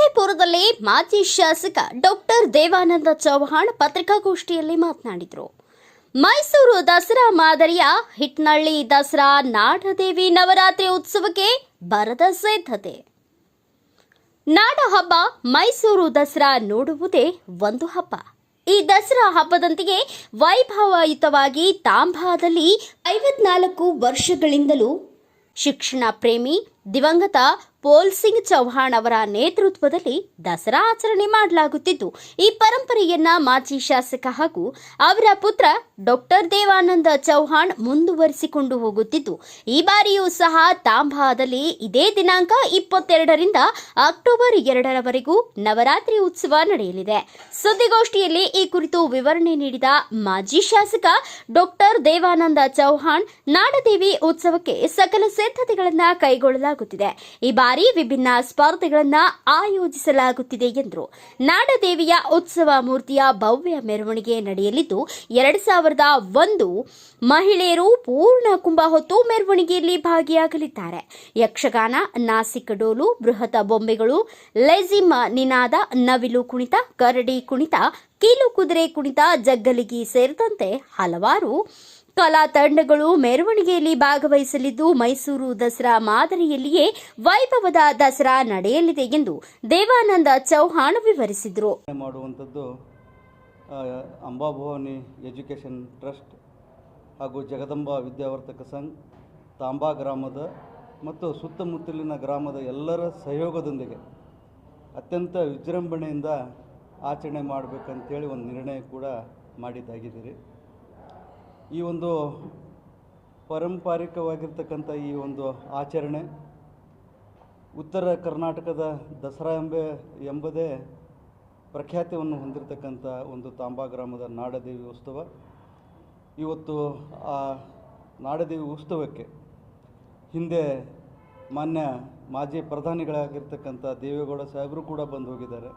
ವಿಜಯಪುರದಲ್ಲಿ ಮಾಜಿ ಶಾಸಕ ಡಾಕ್ಟರ್ ದೇವಾನಂದ ಚೌಹಾಣ್ ಪತ್ರಿಕಾಗೋಷ್ಠಿಯಲ್ಲಿ ಮಾತನಾಡಿದರು. ಮೈಸೂರು ದಸರಾ ಮಾದರಿಯ ಹಿಟ್ನಳ್ಳಿ ದಸರಾ ನಾಡದೇವಿ ನವರಾತ್ರಿ ಉತ್ಸವಕ್ಕೆ ಬರದ ಸಿದ್ಧತೆ. ನಾಡ ಹಬ್ಬ ಮೈಸೂರು ದಸರಾ ನೋಡುವುದೇ ಒಂದು ಹಬ್ಬ. ಈ ದಸರಾ ಹಬ್ಬದಂತೆಯೇ ವೈಭವಯುತವಾಗಿ ತಾಂಬಾದಲ್ಲಿ 54 ವರ್ಷಗಳಿಂದಲೂ ಶಿಕ್ಷಣ ಪ್ರೇಮಿ ದಿವಂಗತ ಪೋಲ್ ಸಿಂಗ್ ಚೌಹಾಣ್ ಅವರ ನೇತೃತ್ವದಲ್ಲಿ ದಸರಾ ಆಚರಣೆ ಮಾಡಲಾಗುತ್ತಿದ್ದು, ಈ ಪರಂಪರೆಯನ್ನ ಮಾಜಿ ಶಾಸಕ ಹಾಗೂ ಅವರ ಪುತ್ರ ಡಾಕ್ಟರ್ ದೇವಾನಂದ ಚೌಹಾಣ್ ಮುಂದುವರಿಸಿಕೊಂಡು ಹೋಗುತ್ತಿದ್ದು, ಈ ಬಾರಿಯೂ ಸಹ ತಾಂಬಾದಲ್ಲಿ ಇದೇ ದಿನಾಂಕ 22ರಿಂದ ಅಕ್ಟೋಬರ್ 2ರವರೆಗೂ ನವರಾತ್ರಿ ಉತ್ಸವ ನಡೆಯಲಿದೆ. ಸುದ್ದಿಗೋಷ್ಠಿಯಲ್ಲಿ ಈ ಕುರಿತು ವಿವರಣೆ ನೀಡಿದ ಮಾಜಿ ಶಾಸಕ ಡಾಕ್ಟರ್ ದೇವಾನಂದ ಚೌಹಾಣ್, ನಾಡದೇವಿ ಉತ್ಸವಕ್ಕೆ ಸಕಲ ಸಿದ್ಧತೆಗಳನ್ನು ಕೈಗೊಳ್ಳಲಾಗುತ್ತಿದೆ. ಈ ಬಾರಿ ವಿಭಿನ್ನ ಸ್ಪರ್ಧೆಗಳನ್ನು ಆಯೋಜಿಸಲಾಗುತ್ತಿದೆ ಎಂದರು. ನಾಡದೇವಿಯ ಉತ್ಸವ ಮೂರ್ತಿಯ ಭವ್ಯ ಮೆರವಣಿಗೆ ನಡೆಯಲಿದ್ದು, 2001 ಮಹಿಳೆಯರು ಪೂರ್ಣ ಕುಂಭ ಹೊತ್ತು ಮೆರವಣಿಗೆಯಲ್ಲಿ ಭಾಗಿಯಾಗಲಿದ್ದಾರೆ. ಯಕ್ಷಗಾನ, ನಾಸಿಕ್ ಡೋಲು, ಬೃಹತ್ ಬೊಂಬೆಗಳು, ಲೆಜಿಮ್ ನಿನಾದ, ನವಿಲು ಕುಣಿತ, ಕರಡಿ ಕುಣಿತ, ಕೀಲು ಕುದುರೆ ಕುಣಿತ, ಜಗ್ಗಲಿಗಿ ಸೇರಿದಂತೆ ಹಲವಾರು ಕಲಾ ತಂಡಗಳು ಮೆರವಣಿಗೆಯಲ್ಲಿ ಭಾಗವಹಿಸಲಿದ್ದು, ಮೈಸೂರು ದಸರಾ ಮಾದರಿಯಲ್ಲಿಯೇ ವೈಭವದ ದಸರಾ ನಡೆಯಲಿದೆ ಎಂದು ದೇವಾನಂದ ಚೌಹಾಣ್ ವಿವರಿಸಿದರು. ಮಾಡುವಂಥದ್ದು ಅಂಬಾಭವಾನಿ ಎಜುಕೇಷನ್ ಟ್ರಸ್ಟ್ ಹಾಗೂ ಜಗದಂಬ ವಿದ್ಯಾವರ್ತಕ ಸಂಘ ತಾಂಬಾ ಗ್ರಾಮದ ಮತ್ತು ಸುತ್ತಮುತ್ತಲಿನ ಗ್ರಾಮದ ಎಲ್ಲರ ಸಹಯೋಗದೊಂದಿಗೆ ಅತ್ಯಂತ ವಿಜೃಂಭಣೆಯಿಂದ ಆಚರಣೆ ಮಾಡಬೇಕಂತೇಳಿ ಒಂದು ನಿರ್ಣಯ ಕೂಡ ಮಾಡಿದ್ದಾಗಿದ್ದೀರಿ. ಈ ಒಂದು ಪಾರಂಪರಿಕವಾಗಿರ್ತಕ್ಕಂಥ ಈ ಒಂದು ಆಚರಣೆ ಉತ್ತರ ಕರ್ನಾಟಕದ ದಸರಾ ಎಂಬುದೇ ಪ್ರಖ್ಯಾತಿಯನ್ನು ಹೊಂದಿರತಕ್ಕಂಥ ಒಂದು ತಾಂಬಾ ಗ್ರಾಮದ ನಾಡದೇವಿ ಉತ್ಸವ. ಇವತ್ತು ಆ ನಾಡದೇವಿ ಉತ್ಸವಕ್ಕೆ ಹಿಂದೆ ಮಾನ್ಯ ಮಾಜಿ ಪ್ರಧಾನಿಗಳಾಗಿರ್ತಕ್ಕಂಥ ದೇವೇಗೌಡ ಸಾಹೇಬರು ಕೂಡ ಬಂದು ಹೋಗಿದ್ದಾರೆ.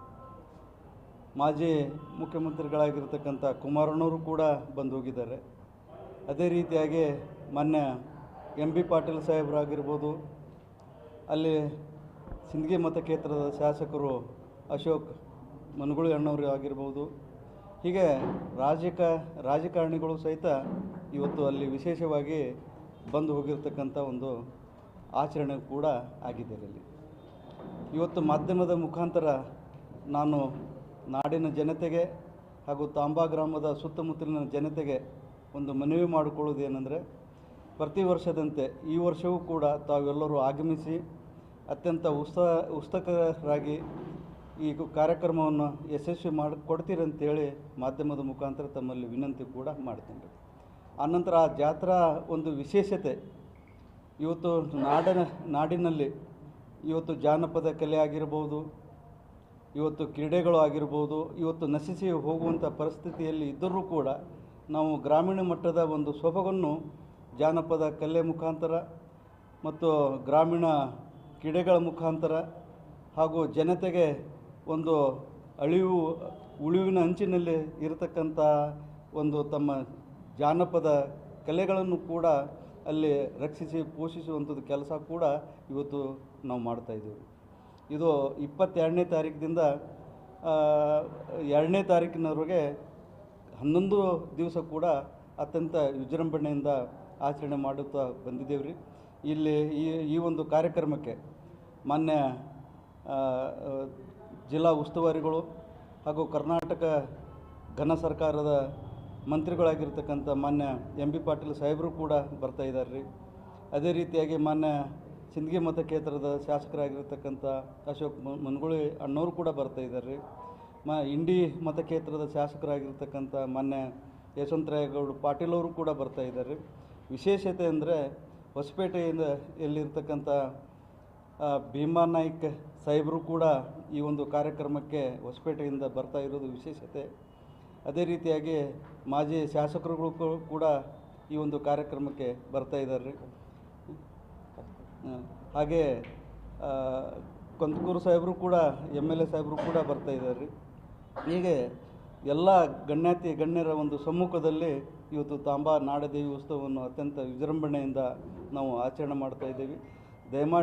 ಮಾಜಿ ಮುಖ್ಯಮಂತ್ರಿಗಳಾಗಿರ್ತಕ್ಕಂಥ ಕುಮಾರಣ್ಣವರು ಕೂಡ ಬಂದು ಹೋಗಿದ್ದಾರೆ. ಅದೇ ರೀತಿಯಾಗಿ ಮಾನ್ಯ ಎಂ ಬಿ ಪಾಟೀಲ್ ಸಾಹೇಬರಾಗಿರ್ಬೋದು, ಅಲ್ಲಿ ಸಿಂದಗಿ ಮತಕ್ಷೇತ್ರದ ಶಾಸಕರು ಅಶೋಕ್ ಮನಗುಳಿ ಅಣ್ಣವರು ಆಗಿರ್ಬೋದು, ಹೀಗೆ ರಾಜಕಾರಣಿಗಳು ಸಹಿತ ಇವತ್ತು ಅಲ್ಲಿ ವಿಶೇಷವಾಗಿ ಬಂದು ಹೋಗಿರ್ತಕ್ಕಂಥ ಒಂದು ಆಚರಣೆ ಕೂಡ ಆಗಿದೆ. ಅಲ್ಲಿ ಇವತ್ತು ಮಾಧ್ಯಮದ ಮುಖಾಂತರ ನಾನು ನಾಡಿನ ಜನತೆಗೆ ಹಾಗೂ ತಾಂಬಾ ಗ್ರಾಮದ ಸುತ್ತಮುತ್ತಲಿನ ಜನತೆಗೆ ಒಂದು ಮನವಿ ಮಾಡಿಕೊಳ್ಳೋದು ಏನಂದರೆ, ಪ್ರತಿ ವರ್ಷದಂತೆ ಈ ವರ್ಷವೂ ಕೂಡ ತಾವೆಲ್ಲರೂ ಆಗಮಿಸಿ ಅತ್ಯಂತ ಉತ್ಸುಕರಾಗಿ ಈ ಕಾರ್ಯಕ್ರಮವನ್ನು ಯಶಸ್ವಿ ಮಾಡಿಕೊಡ್ತೀರಂತೇಳಿ ಮಾಧ್ಯಮದ ಮುಖಾಂತರ ತಮ್ಮಲ್ಲಿ ವಿನಂತಿ ಕೂಡ ಮಾಡ್ತೀನಿ. ಆನಂತರ ಆ ಜಾತ್ರಾ ಒಂದು ವಿಶೇಷತೆ ಇವತ್ತು ನಾಡಿನಲ್ಲಿ ಇವತ್ತು ಜಾನಪದ ಕಲೆ ಆಗಿರ್ಬೋದು, ಇವತ್ತು ಕ್ರೀಡೆಗಳು ಆಗಿರ್ಬೋದು, ಇವತ್ತು ನಶಿಸಿ ಹೋಗುವಂಥ ಪರಿಸ್ಥಿತಿಯಲ್ಲಿ ಇದ್ದರೂ ಕೂಡ ನಾವು ಗ್ರಾಮೀಣ ಮಟ್ಟದ ಒಂದು ಸೊಬಗನ್ನು ಜಾನಪದ ಕಲೆ ಮುಖಾಂತರ ಮತ್ತು ಗ್ರಾಮೀಣ ಕ್ರೀಡೆಗಳ ಮುಖಾಂತರ ಹಾಗೂ ಜನತೆಗೆ ಒಂದು ಉಳಿವಿನ ಅಂಚಿನಲ್ಲಿ ಇರತಕ್ಕಂಥ ಒಂದು ತಮ್ಮ ಜಾನಪದ ಕಲೆಗಳನ್ನು ಕೂಡ ಅಲ್ಲಿ ರಕ್ಷಿಸಿ ಪೋಷಿಸುವಂಥದ್ದು ಕೆಲಸ ಕೂಡ ಇವತ್ತು ನಾವು ಮಾಡ್ತಾಯಿದ್ದೀವಿ. ಇದು 22ನೇ ತಾರೀಕಿನಿಂದ 2ನೇ ತಾರೀಕಿನವರೆಗೆ 11 ದಿವಸ ಕೂಡ ಅತ್ಯಂತ ವಿಜೃಂಭಣೆಯಿಂದ ಆಚರಣೆ ಮಾಡುತ್ತಾ ಬಂದಿದ್ದೇವೆ ರೀ. ಇಲ್ಲಿ ಈ ಒಂದು ಕಾರ್ಯಕ್ರಮಕ್ಕೆ ಮಾನ್ಯ ಜಿಲ್ಲಾ ಉಸ್ತುವಾರಿಗಳು ಹಾಗೂ ಕರ್ನಾಟಕ ಘನ ಸರ್ಕಾರದ ಮಂತ್ರಿಗಳಾಗಿರ್ತಕ್ಕಂಥ ಮಾನ್ಯ ಎಂ ಬಿ ಪಾಟೀಲ್ ಸಾಹೇಬರು ಕೂಡ ಬರ್ತಾ ಇದ್ದಾರೆ ರೀ. ಅದೇ ರೀತಿಯಾಗಿ ಮಾನ್ಯ ಸಿಂದಗಿ ಮತಕ್ಷೇತ್ರದ ಶಾಸಕರಾಗಿರ್ತಕ್ಕಂಥ ಅಶೋಕ್ ಮನಗುಳಿ ಅಣ್ಣವರು ಕೂಡ ಬರ್ತಾ ಇದ್ದಾರೆ ರೀ. ಇಂಡಿ ಮತಕ್ಷೇತ್ರದ ಶಾಸಕರಾಗಿರ್ತಕ್ಕಂಥ ಮಾನ್ಯ ಯಶವಂತರಾಯಗೌಡ ಪಾಟೀಲ್ ಅವರು ಕೂಡ ಬರ್ತಾ ಇದ್ದಾರೆ. ವಿಶೇಷತೆ ಅಂದರೆ ಹೊಸಪೇಟೆಯಿಂದ ಎಲ್ಲಿರ್ತಕ್ಕಂಥ ಭೀಮಾ ನಾಯ್ಕ ಸಾಹೇಬರು ಕೂಡ ಈ ಒಂದು ಕಾರ್ಯಕ್ರಮಕ್ಕೆ ಹೊಸಪೇಟೆಯಿಂದ ಬರ್ತಾ ಇರೋದು ವಿಶೇಷತೆ. ಅದೇ ರೀತಿಯಾಗಿ ಮಾಜಿ ಶಾಸಕರುಗಳು ಕೂಡ ಈ ಒಂದು ಕಾರ್ಯಕ್ರಮಕ್ಕೆ ಬರ್ತಾ ಇದ್ದಾರೆ. ಹಾಗೆ ಕೊಂತಕೂರು ಸಾಹೇಬರು ಕೂಡ MLA ಸಾಹೇಬರು ಕೂಡ ಬರ್ತಾ ಇದ್ದಾರೆ. ಹೀಗೆ ಎಲ್ಲ ಗಣ್ಯರ ಒಂದು ಸಮ್ಮುಖದಲ್ಲಿ ಇವತ್ತು ತಾಂಬಾ ನಾಡದೇವಿ ಉತ್ಸವವನ್ನು ಅತ್ಯಂತ ವಿಜೃಂಭಣೆಯಿಂದ ನಾವು ಆಚರಣೆ ಮಾಡ್ತಾ ಇದ್ದೀವಿ. ದಯಮಾಡಿ